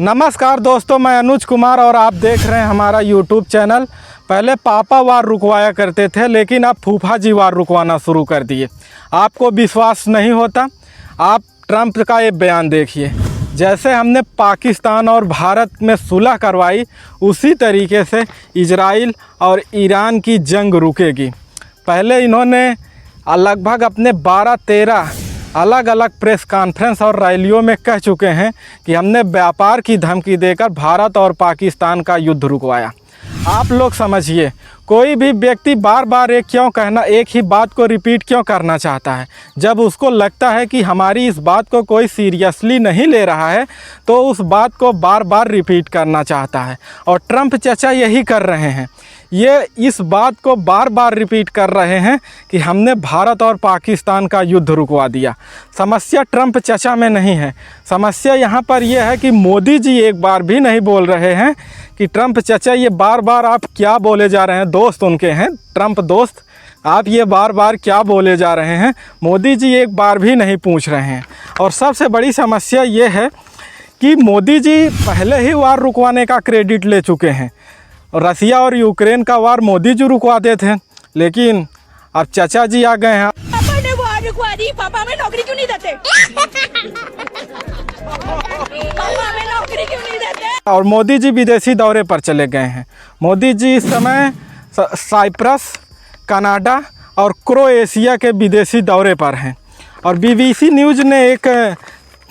नमस्कार दोस्तों, मैं अनुज कुमार और आप देख रहे हैं हमारा यूट्यूब चैनल। पहले पापा वार रुकवाया करते थे, लेकिन अब फूफा जी वार रुकवाना शुरू कर दिए। आपको विश्वास नहीं होता? आप ट्रंप का ये बयान देखिए। जैसे हमने पाकिस्तान और भारत में सुलह करवाई, उसी तरीके से इजराइल और ईरान की जंग रुकेगी। पहले इन्होंने लगभग अपने 12-13 अलग अलग प्रेस कॉन्फ्रेंस और रैलियों में कह चुके हैं कि हमने व्यापार की धमकी देकर भारत और पाकिस्तान का युद्ध रुकवाया। आप लोग समझिए, कोई भी व्यक्ति बार बार एक ही बात को रिपीट क्यों करना चाहता है? जब उसको लगता है कि हमारी इस बात को कोई सीरियसली नहीं ले रहा है, तो उस बात को बार बार रिपीट करना चाहता है। और ट्रंप चाचा यही कर रहे हैं। ये इस बात को बार बार रिपीट कर रहे हैं कि हमने भारत और पाकिस्तान का युद्ध रुकवा दिया। समस्या ट्रंप चाचा में नहीं है। समस्या यहाँ पर यह है कि मोदी जी एक बार भी नहीं बोल रहे हैं कि ट्रंप चाचा ये बार बार आप क्या बोले जा रहे हैं। दोस्त उनके हैं, ट्रंप दोस्त, आप ये बार बार क्या बोले जा रहे हैं? मोदी जी एक बार भी नहीं पूछ रहे हैं। और सबसे बड़ी समस्या ये है कि मोदी जी पहले ही वार रुकवाने का क्रेडिट ले चुके हैं। रसिया और यूक्रेन का वार मोदी जी रुकवाते थे, लेकिन अब चाचा जी आ गए हैं। पापा ने वार रुकवा दी। पापा हमें नौकरी क्यों नहीं देते? पापा हमें नौकरी क्यों नहीं देते? और मोदी जी विदेशी दौरे पर चले गए हैं। मोदी जी इस समय साइप्रस, कनाडा और क्रोएशिया के विदेशी दौरे पर हैं। और बीबीसी न्यूज़ ने एक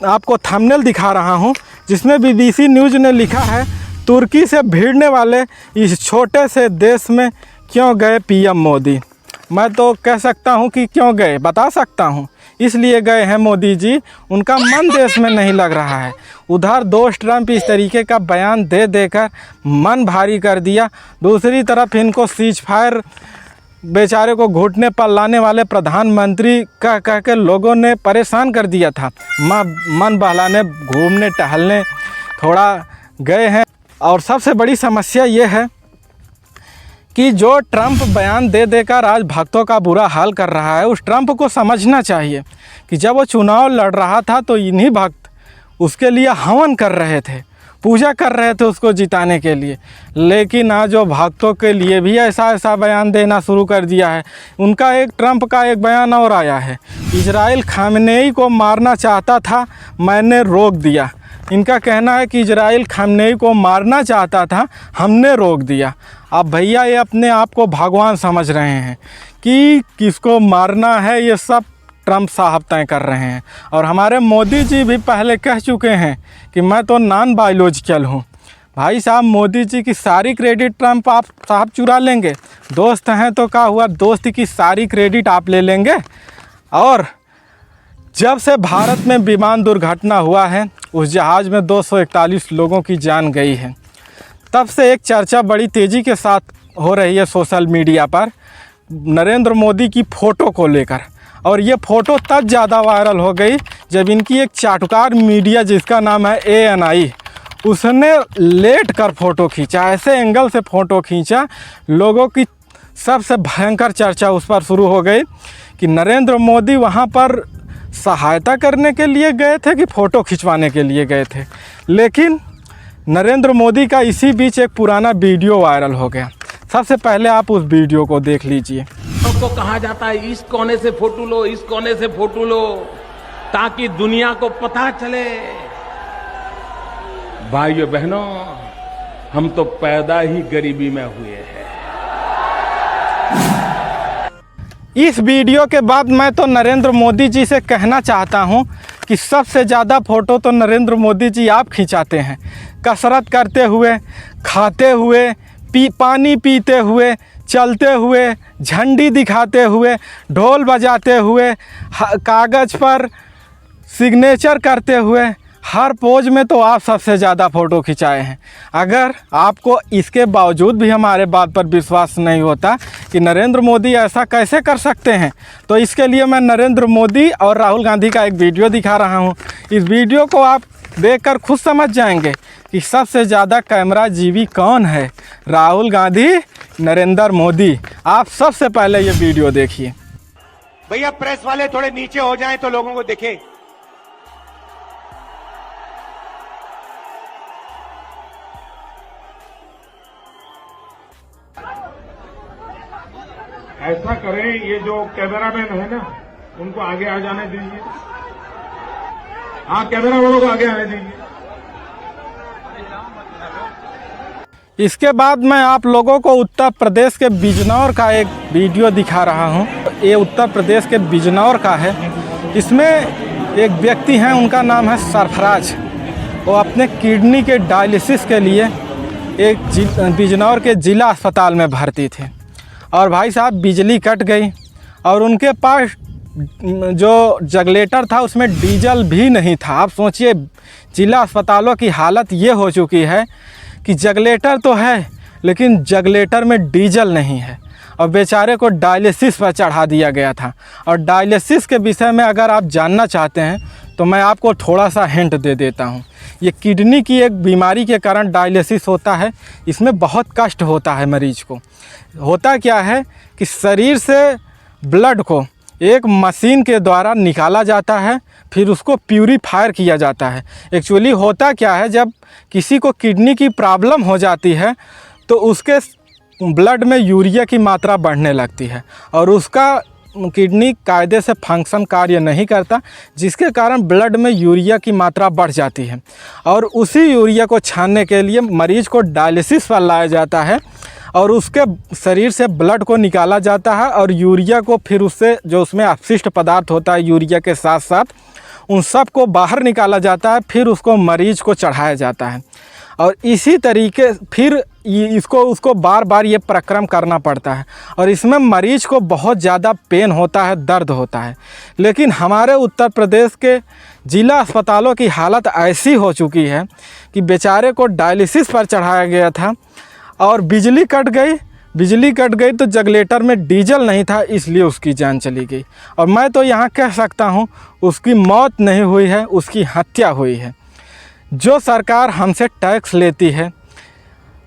आपको थंबनेल दिखा रहा हूं, जिसमें बीबीसी न्यूज़ ने लिखा है, तुर्की से भिड़ने वाले इस छोटे से देश में क्यों गए पीएम मोदी? मैं तो कह सकता हूं कि क्यों गए, बता सकता हूं। इसलिए गए हैं मोदी जी, उनका मन देश में नहीं लग रहा है। उधर दोस्त ट्रंप इस तरीके का बयान दे देकर मन भारी कर दिया। दूसरी तरफ इनको सीज फायर बेचारे को घुटने पर लाने वाले प्रधानमंत्री कह के लोगों ने परेशान कर दिया था। मन बहलाने, घूमने टहलने थोड़ा गए हैं। और सबसे बड़ी समस्या ये है कि जो ट्रंप बयान दे देकर आज भक्तों का बुरा हाल कर रहा है, उस ट्रंप को समझना चाहिए कि जब वो चुनाव लड़ रहा था तो इन्हीं भक्त उसके लिए हवन कर रहे थे, पूजा कर रहे थे उसको जिताने के लिए। लेकिन आज वो भक्तों के लिए भी ऐसा बयान देना शुरू कर दिया है। उनका ट्रंप का एक बयान और आया है, इजराइल खामनेई को मारना चाहता था, मैंने रोक दिया। इनका कहना है कि इजराइल खामनेई को मारना चाहता था, हमने रोक दिया। अब भैया ये अपने आप को भगवान समझ रहे हैं कि किसको मारना है, ये सब ट्रंप साहब तय कर रहे हैं। और हमारे मोदी जी भी पहले कह चुके हैं कि मैं तो नॉन बायोलॉजिकल हूँ। भाई साहब, मोदी जी की सारी क्रेडिट ट्रंप आप साहब चुरा लेंगे? दोस्त हैं तो क्या हुआ, दोस्ती की सारी क्रेडिट आप ले लेंगे? और जब से भारत में विमान दुर्घटना हुआ है, उस जहाज़ में 241 लोगों की जान गई है, तब से एक चर्चा बड़ी तेज़ी के साथ हो रही है सोशल मीडिया पर नरेंद्र मोदी की फ़ोटो को लेकर। और ये फ़ोटो तब ज़्यादा वायरल हो गई जब इनकी एक चाटुकार मीडिया, जिसका नाम है ANI, उसने लेट कर फ़ोटो खींचा, ऐसे एंगल से फ़ोटो खींचा, लोगों की सबसे भयंकर चर्चा उस पर शुरू हो गई कि नरेंद्र मोदी वहाँ पर सहायता करने के लिए गए थे कि फ़ोटो खिंचवाने के लिए गए थे। लेकिन नरेंद्र मोदी का इसी बीच एक पुराना वीडियो वायरल हो गया। सबसे पहले आप उस वीडियो को देख लीजिए। तो कहा जाता है इस कोने से फोटो लो, इस कोने से फोटो लो, ताकि दुनिया को पता चले। भाइयों बहनों, हम तो पैदा ही गरीबी में हुए हैं। इस वीडियो के बाद मैं तो नरेंद्र मोदी जी से कहना चाहता हूं कि सबसे ज़्यादा फ़ोटो तो नरेंद्र मोदी जी आप खिंचाते हैं। कसरत करते हुए, खाते हुए, पानी पीते हुए, चलते हुए, झंडी दिखाते हुए, ढोल बजाते हुए, कागज़ पर सिग्नेचर करते हुए, हर पोज में तो आप सबसे ज़्यादा फ़ोटो खिंचाए हैं। अगर आपको इसके बावजूद भी हमारे बात पर विश्वास नहीं होता कि नरेंद्र मोदी ऐसा कैसे कर सकते हैं, तो इसके लिए मैं नरेंद्र मोदी और राहुल गांधी का एक वीडियो दिखा रहा हूं। इस वीडियो को आप देखकर खुद समझ जाएंगे कि सबसे ज़्यादा कैमरा जीवी कौन है, राहुल गांधी, नरेंद्र मोदी। आप सबसे पहले ये वीडियो देखिए। भैया प्रेस वाले थोड़े नीचे हो जाएं तो लोगों को दिखे। ऐसा करें, ये जो कैमरामैन है ना, उनको आगे आ जाने दीजिए। हाँ, कैमरा वालों को आगे आने दीजिए। इसके बाद मैं आप लोगों को उत्तर प्रदेश के बिजनौर का एक वीडियो दिखा रहा हूं। ये उत्तर प्रदेश के बिजनौर का है। इसमें एक व्यक्ति हैं, उनका नाम है सरफराज। वो अपने किडनी के डायलिसिस के लिए एक बिजनौर के ज़िला अस्पताल में भर्ती थे और भाई साहब बिजली कट गई और उनके पास जो जगलेटर था उसमें डीजल भी नहीं था। आप सोचिए, ज़िला अस्पतालों की हालत ये हो चुकी है कि जगलेटर तो है लेकिन जगलेटर में डीजल नहीं है और बेचारे को डायलिसिस पर चढ़ा दिया गया था। और डायलिसिस के विषय में अगर आप जानना चाहते हैं तो मैं आपको थोड़ा सा हिंट दे देता हूँ। ये किडनी की एक बीमारी के कारण डायलिसिस होता है। इसमें बहुत कष्ट होता है मरीज को। होता क्या है कि शरीर से ब्लड को एक मशीन के द्वारा निकाला जाता है, फिर उसको प्यूरीफायर किया जाता है। एक्चुअली होता क्या है, जब किसी को किडनी की प्रॉब्लम हो जाती है तो उसके ब्लड में यूरिया की मात्रा बढ़ने लगती है और उसका किडनी कायदे से फंक्शन कार्य नहीं करता, जिसके कारण ब्लड में यूरिया की मात्रा बढ़ जाती है और उसी यूरिया को छानने के लिए मरीज को डायलिसिस पर लाया जाता है और उसके शरीर से ब्लड को निकाला जाता है और यूरिया को फिर उससे जो उसमें अपशिष्ट पदार्थ होता है यूरिया के साथ साथ उन सब को बाहर निकाला जाता है, फिर उसको मरीज को चढ़ाया जाता है। और इसी तरीके फिर उसको बार बार ये प्रक्रम करना पड़ता है और इसमें मरीज को बहुत ज़्यादा पेन होता है, दर्द होता है। लेकिन हमारे उत्तर प्रदेश के ज़िला अस्पतालों की हालत ऐसी हो चुकी है कि बेचारे को डायलिसिस पर चढ़ाया गया था और बिजली कट गई तो जगलेटर में डीजल नहीं था, इसलिए उसकी जान चली गई। और मैं तो यहाँ कह सकता हूँ उसकी मौत नहीं हुई है, उसकी हत्या हुई है। जो सरकार हमसे टैक्स लेती है,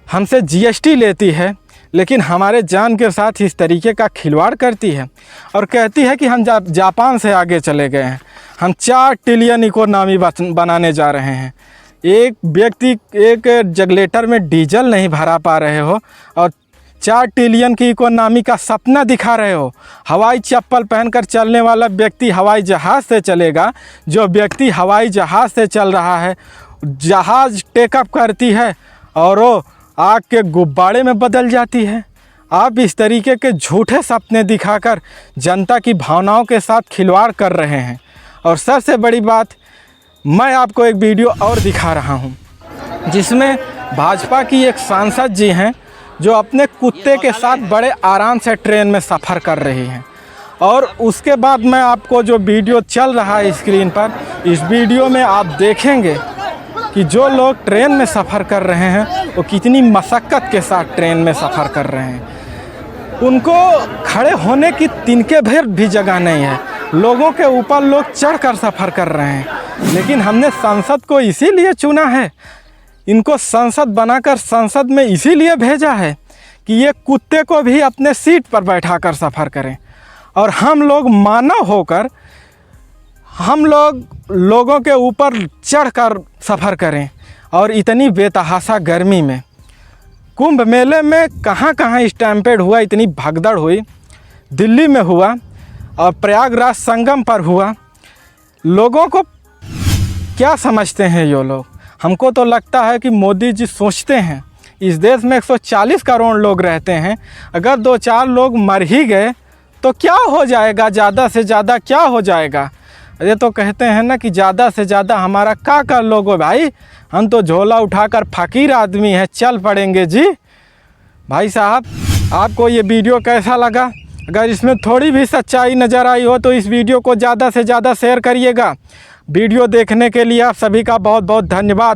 हमसे जीएसटी लेती है, लेकिन हमारे जान के साथ इस तरीके का खिलवाड़ करती है और कहती है कि हम जापान से आगे चले गए हैं, हम 4 ट्रिलियन इकोनॉमी बनाने जा रहे हैं। एक व्यक्ति एक जगलेटर में डीजल नहीं भरा पा रहे हो और 4 ट्रिलियन की इकोनॉमी का सपना दिखा रहे हो। हवाई चप्पल पहनकर चलने वाला व्यक्ति हवाई जहाज़ से चलेगा। जो व्यक्ति हवाई जहाज़ से चल रहा है, जहाज़ टेकअप करती है और वो आग के गुब्बारे में बदल जाती है। आप इस तरीके के झूठे सपने दिखाकर जनता की भावनाओं के साथ खिलवाड़ कर रहे हैं। और सबसे बड़ी बात, मैं आपको एक वीडियो और दिखा रहा हूं, जिसमें भाजपा की एक सांसद जी हैं जो अपने कुत्ते के साथ बड़े आराम से ट्रेन में सफ़र कर रही हैं। और उसके बाद मैं आपको जो वीडियो चल रहा है स्क्रीन पर, इस वीडियो में आप देखेंगे कि जो लोग ट्रेन में सफ़र कर रहे हैं वो कितनी मशक्क़त के साथ ट्रेन में सफ़र कर रहे हैं। उनको खड़े होने की तिनके भर भी जगह नहीं है। लोगों के ऊपर लोग चढ़कर सफ़र कर रहे हैं। लेकिन हमने संसद को इसीलिए चुना है, इनको संसद बनाकर संसद में इसीलिए भेजा है कि ये कुत्ते को भी अपने सीट पर बैठाकर सफ़र करें और हम लोग मानव होकर हम लोगों के ऊपर चढ़कर सफ़र करें। और इतनी बेतहाशा गर्मी में कुंभ मेले में कहाँ स्टैम्पेड हुआ, इतनी भगदड़ हुई। दिल्ली में हुआ और प्रयागराज संगम पर हुआ। लोगों को क्या समझते हैं ये लोग? हमको तो लगता है कि मोदी जी सोचते हैं इस देश में 140 करोड़ लोग रहते हैं, अगर 2-4 लोग मर ही गए तो क्या हो जाएगा, ज़्यादा से ज़्यादा क्या हो जाएगा। ये तो कहते हैं ना कि ज़्यादा से ज़्यादा हमारा क्या कर लोगे भाई, हम तो झोला उठाकर फ़कीर आदमी हैं, चल पड़ेंगे जी। भाई साहब, आपको ये वीडियो कैसा लगा? अगर इसमें थोड़ी भी सच्चाई नज़र आई हो तो इस वीडियो को ज़्यादा से ज़्यादा शेयर करिएगा। वीडियो देखने के लिए आप सभी का बहुत बहुत धन्यवाद।